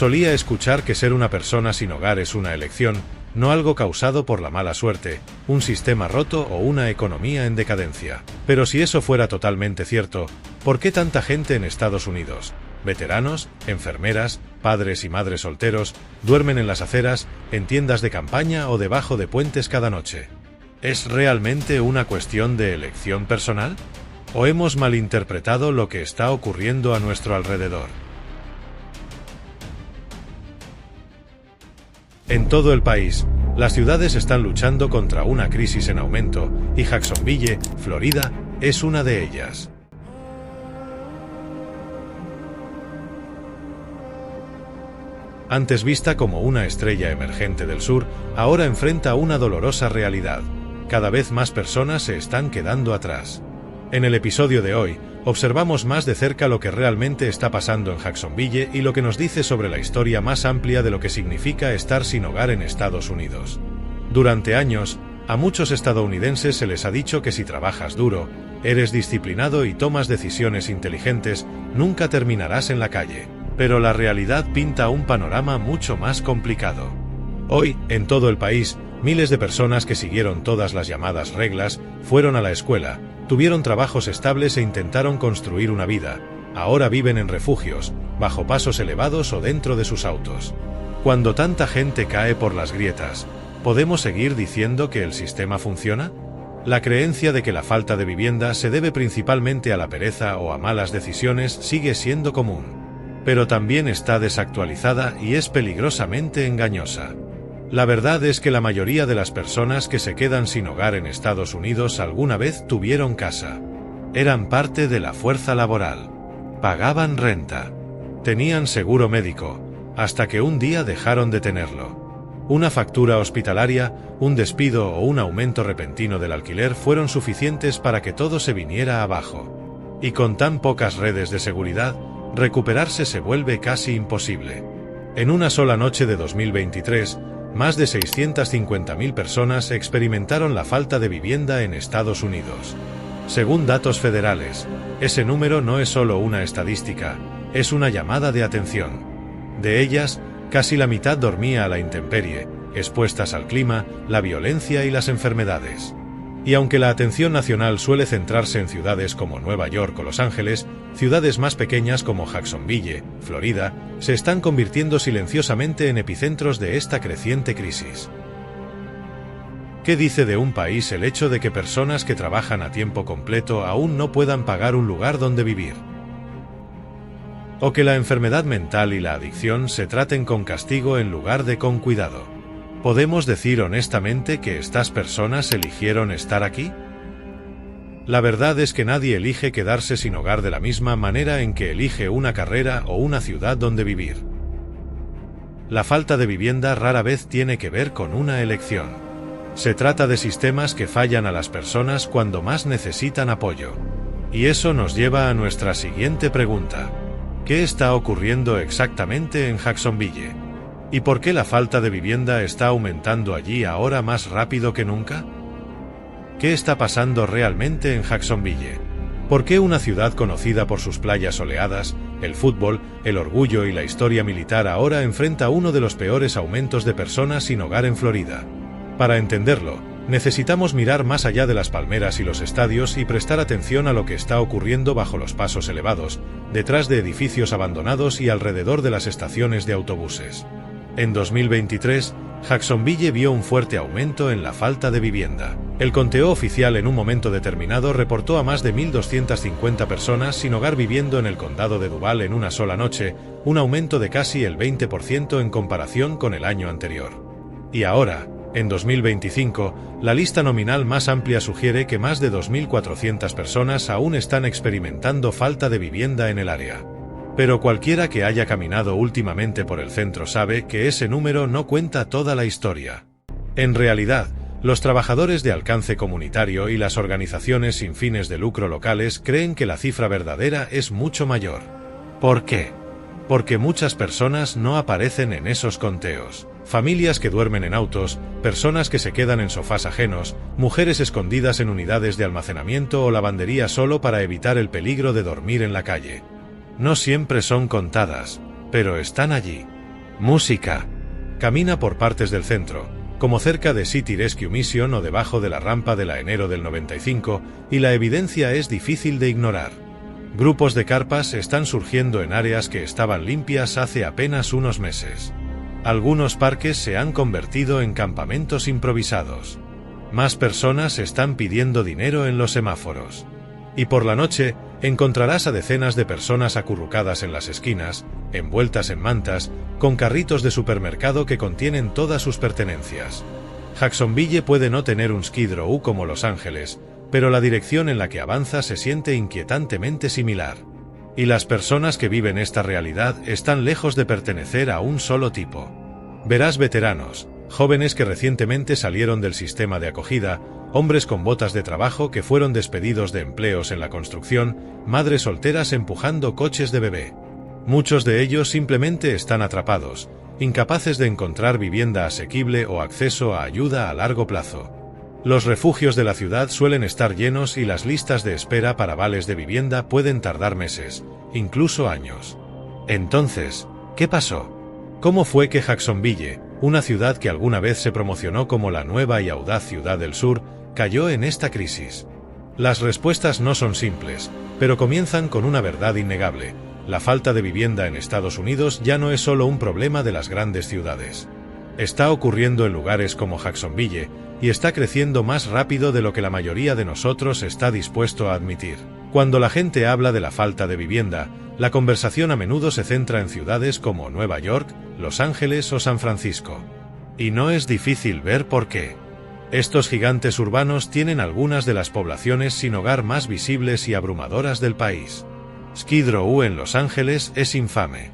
Solía escuchar que ser una persona sin hogar es una elección, no algo causado por la mala suerte, un sistema roto o una economía en decadencia. Pero si eso fuera totalmente cierto, ¿por qué tanta gente en Estados Unidos, veteranos, enfermeras, padres y madres solteros, duermen en las aceras, en tiendas de campaña o debajo de puentes cada noche? ¿Es realmente una cuestión de elección personal? ¿O hemos malinterpretado lo que está ocurriendo a nuestro alrededor? En todo el país, las ciudades están luchando contra una crisis en aumento, y Jacksonville, Florida, es una de ellas. Antes vista como una estrella emergente del sur, ahora enfrenta una dolorosa realidad. Cada vez más personas se están quedando atrás. En el episodio de hoy, observamos más de cerca lo que realmente está pasando en Jacksonville y lo que nos dice sobre la historia más amplia de lo que significa estar sin hogar en Estados Unidos. Durante años, a muchos estadounidenses se les ha dicho que si trabajas duro, eres disciplinado y tomas decisiones inteligentes, nunca terminarás en la calle. Pero la realidad pinta un panorama mucho más complicado. Hoy, en todo el país, miles de personas que siguieron todas las llamadas reglas, fueron a la escuela, tuvieron trabajos estables e intentaron construir una vida. Ahora viven en refugios, bajo pasos elevados o dentro de sus autos. Cuando tanta gente cae por las grietas, ¿podemos seguir diciendo que el sistema funciona? La creencia de que la falta de vivienda se debe principalmente a la pereza o a malas decisiones sigue siendo común. Pero también está desactualizada y es peligrosamente engañosa. La verdad es que la mayoría de las personas que se quedan sin hogar en Estados Unidos alguna vez tuvieron casa. Eran parte de la fuerza laboral. Pagaban renta. Tenían seguro médico, hasta que un día dejaron de tenerlo. Una factura hospitalaria, un despido o un aumento repentino del alquiler fueron suficientes para que todo se viniera abajo. Y con tan pocas redes de seguridad, recuperarse se vuelve casi imposible. En una sola noche de 2023, más de 650.000 personas experimentaron la falta de vivienda en Estados Unidos. Según datos federales, ese número no es solo una estadística, es una llamada de atención. De ellas, casi la mitad dormía a la intemperie, expuestas al clima, la violencia y las enfermedades. Y aunque la atención nacional suele centrarse en ciudades como Nueva York o Los Ángeles, ciudades más pequeñas como Jacksonville, Florida, se están convirtiendo silenciosamente en epicentros de esta creciente crisis. ¿Qué dice de un país el hecho de que personas que trabajan a tiempo completo aún no puedan pagar un lugar donde vivir? ¿O que la enfermedad mental y la adicción se traten con castigo en lugar de con cuidado? ¿Podemos decir honestamente que estas personas eligieron estar aquí? La verdad es que nadie elige quedarse sin hogar de la misma manera en que elige una carrera o una ciudad donde vivir. La falta de vivienda rara vez tiene que ver con una elección. Se trata de sistemas que fallan a las personas cuando más necesitan apoyo. Y eso nos lleva a nuestra siguiente pregunta. ¿Qué está ocurriendo exactamente en Jacksonville? ¿Y por qué la falta de vivienda está aumentando allí ahora más rápido que nunca? ¿Qué está pasando realmente en Jacksonville? ¿Por qué una ciudad conocida por sus playas soleadas, el fútbol, el orgullo y la historia militar ahora enfrenta uno de los peores aumentos de personas sin hogar en Florida? Para entenderlo, necesitamos mirar más allá de las palmeras y los estadios y prestar atención a lo que está ocurriendo bajo los pasos elevados, detrás de edificios abandonados y alrededor de las estaciones de autobuses. En 2023, Jacksonville vio un fuerte aumento en la falta de vivienda. El conteo oficial en un momento determinado reportó a más de 1.250 personas sin hogar viviendo en el condado de Duval en una sola noche, un aumento de casi el 20% en comparación con el año anterior. Y ahora, en 2025, la lista nominal más amplia sugiere que más de 2.400 personas aún están experimentando falta de vivienda en el área. Pero cualquiera que haya caminado últimamente por el centro sabe que ese número no cuenta toda la historia. En realidad, los trabajadores de alcance comunitario y las organizaciones sin fines de lucro locales creen que la cifra verdadera es mucho mayor. ¿Por qué? Porque muchas personas no aparecen en esos conteos. Familias que duermen en autos, personas que se quedan en sofás ajenos, mujeres escondidas en unidades de almacenamiento o lavandería solo para evitar el peligro de dormir en la calle. No siempre son contadas, pero están allí. Música. Camina por partes del centro, como cerca de City Rescue Mission o debajo de la rampa de la enero del 95, y la evidencia es difícil de ignorar. Grupos de carpas están surgiendo en áreas que estaban limpias hace apenas unos meses. Algunos parques se han convertido en campamentos improvisados. Más personas están pidiendo dinero en los semáforos. Y por la noche, encontrarás a decenas de personas acurrucadas en las esquinas, envueltas en mantas, con carritos de supermercado que contienen todas sus pertenencias. Jacksonville puede no tener un Skid Row como Los Ángeles, pero la dirección en la que avanza se siente inquietantemente similar. Y las personas que viven esta realidad están lejos de pertenecer a un solo tipo. Verás veteranos, jóvenes que recientemente salieron del sistema de acogida, hombres con botas de trabajo que fueron despedidos de empleos en la construcción, madres solteras empujando coches de bebé. Muchos de ellos simplemente están atrapados, incapaces de encontrar vivienda asequible o acceso a ayuda a largo plazo. Los refugios de la ciudad suelen estar llenos y las listas de espera para vales de vivienda pueden tardar meses, incluso años. Entonces, ¿qué pasó? ¿Cómo fue que Jacksonville, una ciudad que alguna vez se promocionó como la nueva y audaz ciudad del sur, cayó en esta crisis? Las respuestas no son simples, pero comienzan con una verdad innegable. La falta de vivienda en Estados Unidos ya no es solo un problema de las grandes ciudades. Está ocurriendo en lugares como Jacksonville, y está creciendo más rápido de lo que la mayoría de nosotros está dispuesto a admitir. Cuando la gente habla de la falta de vivienda, la conversación a menudo se centra en ciudades como Nueva York, Los Ángeles o San Francisco. Y no es difícil ver por qué. Estos gigantes urbanos tienen algunas de las poblaciones sin hogar más visibles y abrumadoras del país. Skid Row en Los Ángeles es infame.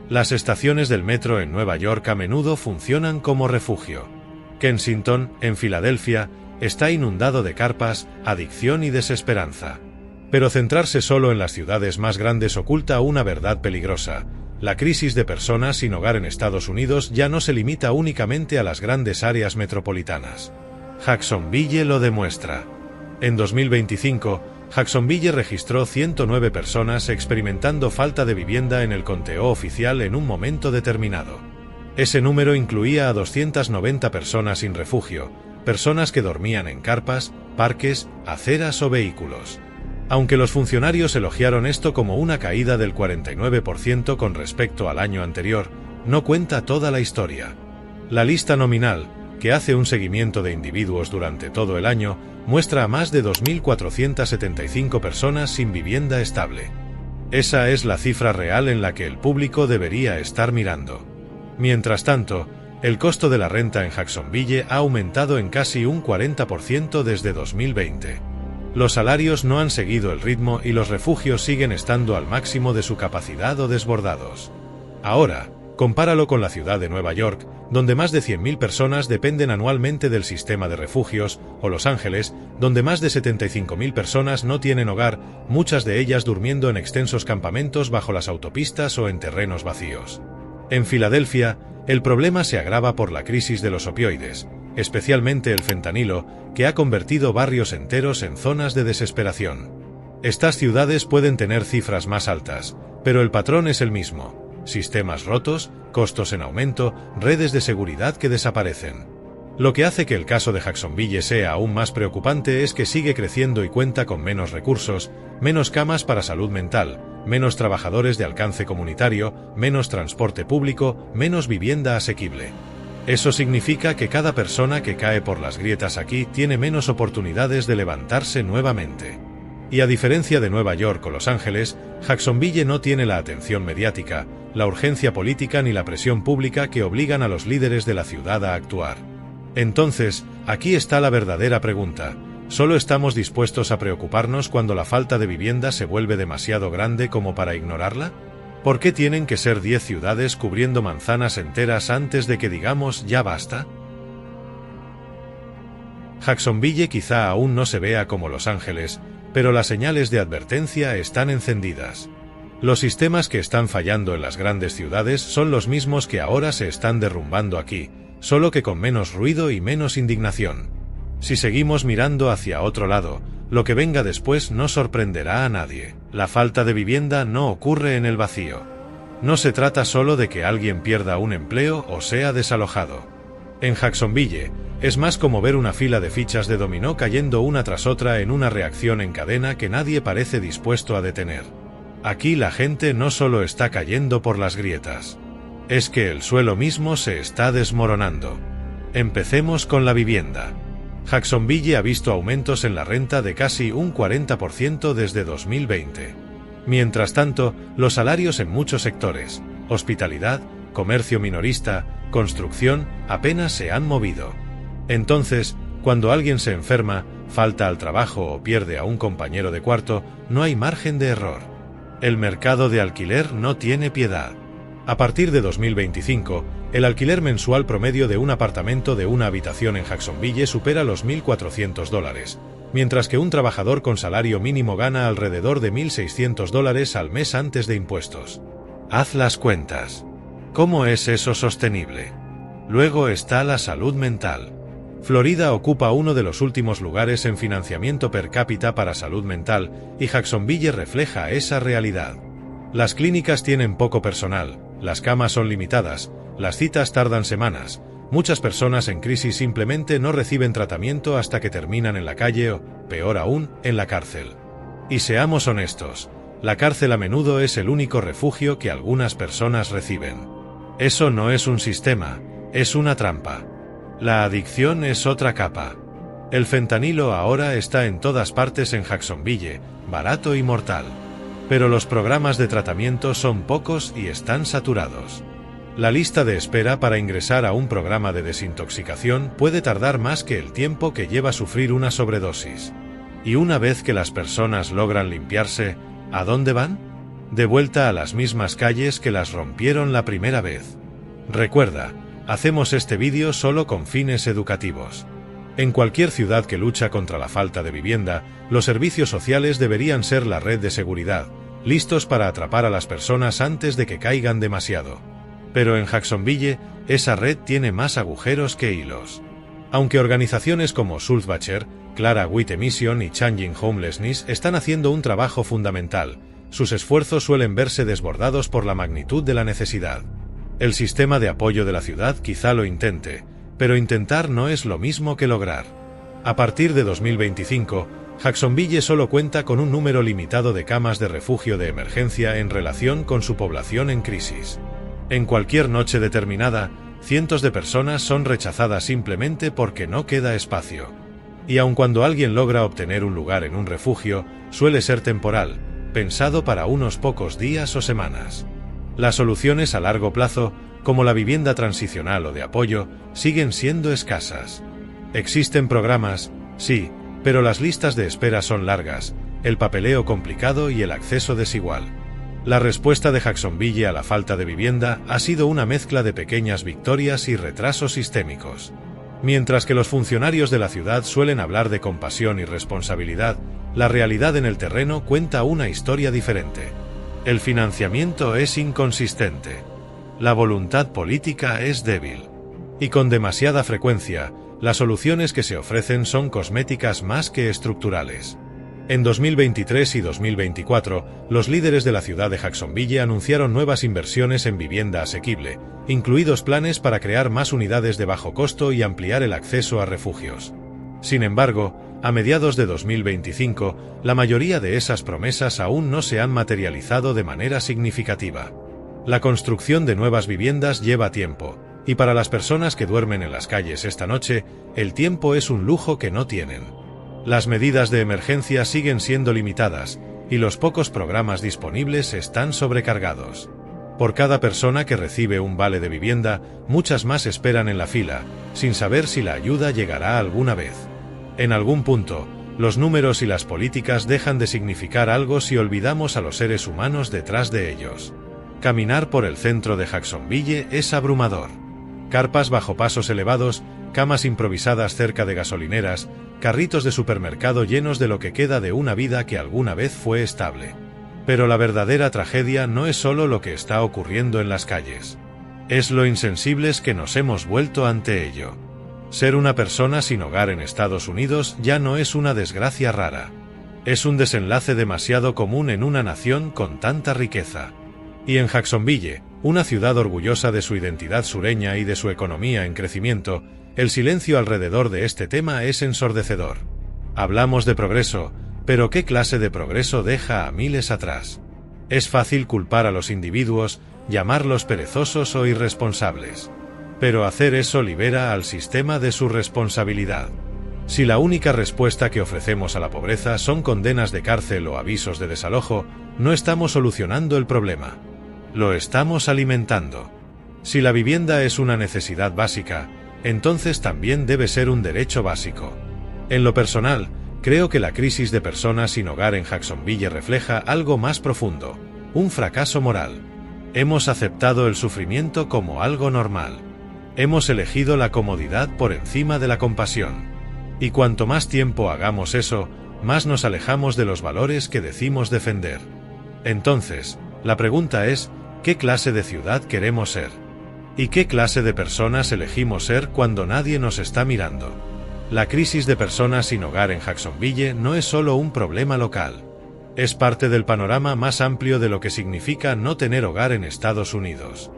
Las estaciones del metro en Nueva York a menudo funcionan como refugio. Kensington, en Filadelfia, está inundado de carpas, adicción y desesperanza. Pero centrarse solo en las ciudades más grandes oculta una verdad peligrosa. La crisis de personas sin hogar en Estados Unidos ya no se limita únicamente a las grandes áreas metropolitanas. Jacksonville lo demuestra. En 2025, Jacksonville registró 109 personas experimentando falta de vivienda en el conteo oficial en un momento determinado. Ese número incluía a 290 personas sin refugio, personas que dormían en carpas, parques, aceras o vehículos. Aunque los funcionarios elogiaron esto como una caída del 49% con respecto al año anterior, no cuenta toda la historia. La lista nominal, que hace un seguimiento de individuos durante todo el año, muestra a más de 2.475 personas sin vivienda estable. Esa es la cifra real en la que el público debería estar mirando. Mientras tanto, el costo de la renta en Jacksonville ha aumentado en casi un 40% desde 2020. Los salarios no han seguido el ritmo y los refugios siguen estando al máximo de su capacidad o desbordados. Ahora, compáralo con la ciudad de Nueva York, donde más de 100.000 personas dependen anualmente del sistema de refugios, o Los Ángeles, donde más de 75.000 personas no tienen hogar, muchas de ellas durmiendo en extensos campamentos bajo las autopistas o en terrenos vacíos. En Filadelfia, el problema se agrava por la crisis de los opioides, especialmente el fentanilo, que ha convertido barrios enteros en zonas de desesperación. Estas ciudades pueden tener cifras más altas, pero el patrón es el mismo: sistemas rotos, costos en aumento, redes de seguridad que desaparecen. Lo que hace que el caso de Jacksonville sea aún más preocupante es que sigue creciendo y cuenta con menos recursos, menos camas para salud mental, menos trabajadores de alcance comunitario, menos transporte público, menos vivienda asequible. Eso significa que cada persona que cae por las grietas aquí tiene menos oportunidades de levantarse nuevamente. Y a diferencia de Nueva York o Los Ángeles, Jacksonville no tiene la atención mediática, la urgencia política ni la presión pública que obligan a los líderes de la ciudad a actuar. Entonces, aquí está la verdadera pregunta: ¿solo estamos dispuestos a preocuparnos cuando la falta de vivienda se vuelve demasiado grande como para ignorarla? ¿Por qué tienen que ser 10 ciudades cubriendo manzanas enteras antes de que digamos ya basta? Jacksonville quizá aún no se vea como Los Ángeles, pero las señales de advertencia están encendidas. Los sistemas que están fallando en las grandes ciudades son los mismos que ahora se están derrumbando aquí, solo que con menos ruido y menos indignación. Si seguimos mirando hacia otro lado, lo que venga después no sorprenderá a nadie. La falta de vivienda no ocurre en el vacío. No se trata solo de que alguien pierda un empleo o sea desalojado. En Jacksonville, es más como ver una fila de fichas de dominó cayendo una tras otra en una reacción en cadena que nadie parece dispuesto a detener. Aquí la gente no solo está cayendo por las grietas. Es que el suelo mismo se está desmoronando. Empecemos con la vivienda. Jacksonville ha visto aumentos en la renta de casi un 40% desde 2020. Mientras tanto, los salarios en muchos sectores, hospitalidad, comercio minorista, construcción, apenas se han movido. Entonces, cuando alguien se enferma, falta al trabajo o pierde a un compañero de cuarto, no hay margen de error. El mercado de alquiler no tiene piedad. A partir de 2025, el alquiler mensual promedio de un apartamento de una habitación en Jacksonville supera los $1.400, mientras que un trabajador con salario mínimo gana alrededor de $1.600 al mes antes de impuestos. Haz las cuentas. ¿Cómo es eso sostenible? Luego está la salud mental. Florida ocupa uno de los últimos lugares en financiamiento per cápita para salud mental, y Jacksonville refleja esa realidad. Las clínicas tienen poco personal, las camas son limitadas, las citas tardan semanas, muchas personas en crisis simplemente no reciben tratamiento hasta que terminan en la calle o, peor aún, en la cárcel. Y seamos honestos, la cárcel a menudo es el único refugio que algunas personas reciben. Eso no es un sistema, es una trampa. La adicción es otra capa. El fentanilo ahora está en todas partes en Jacksonville, barato y mortal. Pero los programas de tratamiento son pocos y están saturados. La lista de espera para ingresar a un programa de desintoxicación puede tardar más que el tiempo que lleva sufrir una sobredosis. Y una vez que las personas logran limpiarse, ¿a dónde van? De vuelta a las mismas calles que las rompieron la primera vez. Recuerda, hacemos este vídeo solo con fines educativos. En cualquier ciudad que lucha contra la falta de vivienda, los servicios sociales deberían ser la red de seguridad, listos para atrapar a las personas antes de que caigan demasiado. Pero en Jacksonville, esa red tiene más agujeros que hilos. Aunque organizaciones como Sulzbacher, Clara White Mission y Changing Homelessness están haciendo un trabajo fundamental, sus esfuerzos suelen verse desbordados por la magnitud de la necesidad. El sistema de apoyo de la ciudad quizá lo intente, pero intentar no es lo mismo que lograr. A partir de 2025, Jacksonville solo cuenta con un número limitado de camas de refugio de emergencia en relación con su población en crisis. En cualquier noche determinada, cientos de personas son rechazadas simplemente porque no queda espacio. Y aun cuando alguien logra obtener un lugar en un refugio, suele ser temporal, pensado para unos pocos días o semanas. Las soluciones a largo plazo, como la vivienda transicional o de apoyo, siguen siendo escasas. Existen programas, sí, pero las listas de espera son largas, el papeleo complicado y el acceso desigual. La respuesta de Jacksonville a la falta de vivienda ha sido una mezcla de pequeñas victorias y retrasos sistémicos. Mientras que los funcionarios de la ciudad suelen hablar de compasión y responsabilidad, la realidad en el terreno cuenta una historia diferente. El financiamiento es inconsistente. La voluntad política es débil. Y con demasiada frecuencia, las soluciones que se ofrecen son cosméticas más que estructurales. En 2023 y 2024, los líderes de la ciudad de Jacksonville anunciaron nuevas inversiones en vivienda asequible, incluidos planes para crear más unidades de bajo costo y ampliar el acceso a refugios. Sin embargo, a mediados de 2025, la mayoría de esas promesas aún no se han materializado de manera significativa. La construcción de nuevas viviendas lleva tiempo, y para las personas que duermen en las calles esta noche, el tiempo es un lujo que no tienen. Las medidas de emergencia siguen siendo limitadas, y los pocos programas disponibles están sobrecargados. Por cada persona que recibe un vale de vivienda, muchas más esperan en la fila, sin saber si la ayuda llegará alguna vez. En algún punto, los números y las políticas dejan de significar algo si olvidamos a los seres humanos detrás de ellos. Caminar por el centro de Jacksonville es abrumador. Carpas bajo pasos elevados, camas improvisadas cerca de gasolineras, carritos de supermercado llenos de lo que queda de una vida que alguna vez fue estable. Pero la verdadera tragedia no es solo lo que está ocurriendo en las calles. Es lo insensibles que nos hemos vuelto ante ello. Ser una persona sin hogar en Estados Unidos ya no es una desgracia rara. Es un desenlace demasiado común en una nación con tanta riqueza. Y en Jacksonville, una ciudad orgullosa de su identidad sureña y de su economía en crecimiento, el silencio alrededor de este tema es ensordecedor. Hablamos de progreso, pero ¿qué clase de progreso deja a miles atrás? Es fácil culpar a los individuos, llamarlos perezosos o irresponsables. Pero hacer eso libera al sistema de su responsabilidad. Si la única respuesta que ofrecemos a la pobreza son condenas de cárcel o avisos de desalojo, no estamos solucionando el problema. Lo estamos alimentando. Si la vivienda es una necesidad básica, entonces también debe ser un derecho básico. En lo personal, creo que la crisis de personas sin hogar en Jacksonville refleja algo más profundo, un fracaso moral. Hemos aceptado el sufrimiento como algo normal. Hemos elegido la comodidad por encima de la compasión. Y cuanto más tiempo hagamos eso, más nos alejamos de los valores que decimos defender. Entonces, la pregunta es, ¿qué clase de ciudad queremos ser? ¿Y qué clase de personas elegimos ser cuando nadie nos está mirando? La crisis de personas sin hogar en Jacksonville no es solo un problema local. Es parte del panorama más amplio de lo que significa no tener hogar en Estados Unidos.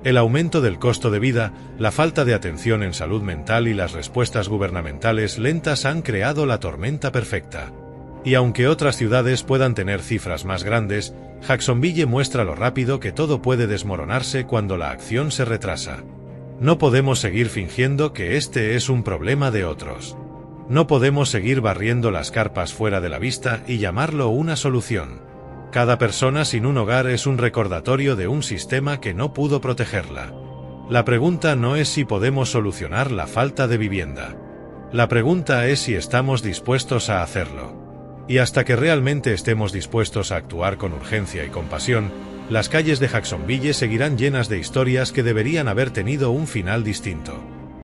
El aumento del costo de vida, la falta de atención en salud mental y las respuestas gubernamentales lentas han creado la tormenta perfecta. Y aunque otras ciudades puedan tener cifras más grandes, Jacksonville muestra lo rápido que todo puede desmoronarse cuando la acción se retrasa. No podemos seguir fingiendo que este es un problema de otros. No podemos seguir barriendo las carpas fuera de la vista y llamarlo una solución. Cada persona sin un hogar es un recordatorio de un sistema que no pudo protegerla. La pregunta no es si podemos solucionar la falta de vivienda. La pregunta es si estamos dispuestos a hacerlo. Y hasta que realmente estemos dispuestos a actuar con urgencia y compasión, las calles de Jacksonville seguirán llenas de historias que deberían haber tenido un final distinto.